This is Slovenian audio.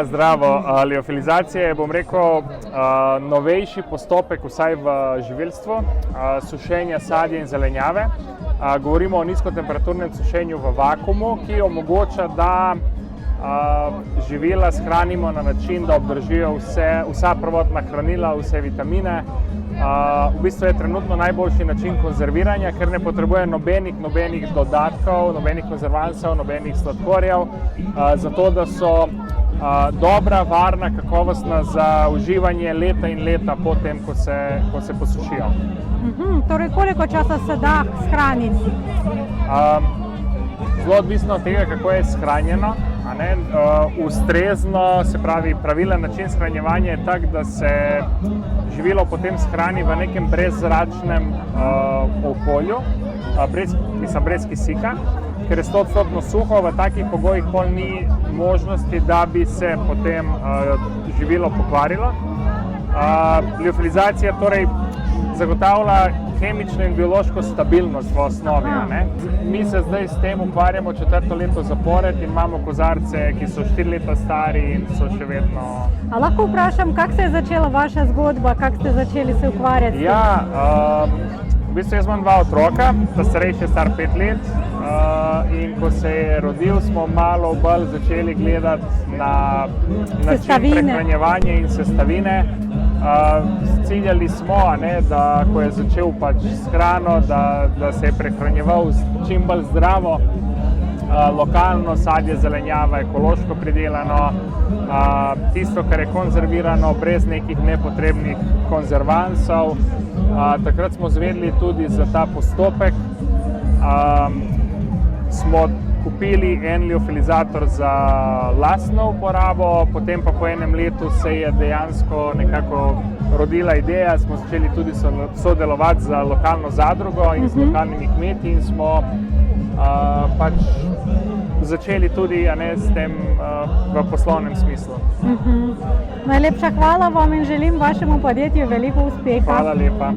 Zdravo, liofilizacija je, bom rekel, novejši postopek, vsaj v živilstvu, sušenja sadja in zelenjave. Govorimo o nizkotemperaturnem sušenju v vakuumu, ki omogoča, da živila shranimo na način, da obdržijo vsa prvotna hranila, vse vitamine. V bistvu je trenutno najboljši način konzerviranja, ker ne potrebuje nobenih dodatkov, nobenih konzervansov, nobenih sladkorjev, zato da so dobra, varna, kakovostna za uživanje leta in leta potem, ko se posušijo. Torej, koliko časa se da shraniti? Zelo odvisno od tega, kako je shranjeno. Ustrezno, se pravi, pravilen način shranjevanja je tak, da se živilo potem shrani v nekem brezzračnem okolju, brez kisika, ker je 100% suho, v takih pogojih pol ni možnosti, da bi se potem živilo pokvarilo. Liofilizacija torej zagotavlja kemično in biološko stabilnost v osnovi. Mi se zdaj s tem ukvarjamo 4. leto zapored in imamo kozarce, ki so 4 leta stari in so še vedno... A lahko vprašam, kako se je začela vaša zgodba, kako ste začeli se ukvarjati? Ja, v bistvu jaz imam 2 otroka, ta starejši je star 5 let in ko se je rodil, smo malo bolj začeli gledati na način prehranjevanja in sestavine. Ciljali smo, da ko je začel s hrano, da se je prehranjeval čim bolj zdravo, lokalno sadje, zelenjava, ekološko pridelano, tisto, kar je konzervirano, brez nekih nepotrebnih konzervansov. Takrat smo izvedeli tudi za ta postopek. Smo kupili en liofilizator za lastno uporabo, potem pa po enem letu se je dejansko nekako rodila ideja, smo začeli tudi sodelovati z lokalno zadrugo in z lokalnimi kmeti in smo pač začeli tudi s tem v poslovnem smislu. Najlepša hvala vam in želim vašemu podjetju veliko uspeha. Hvala lepa.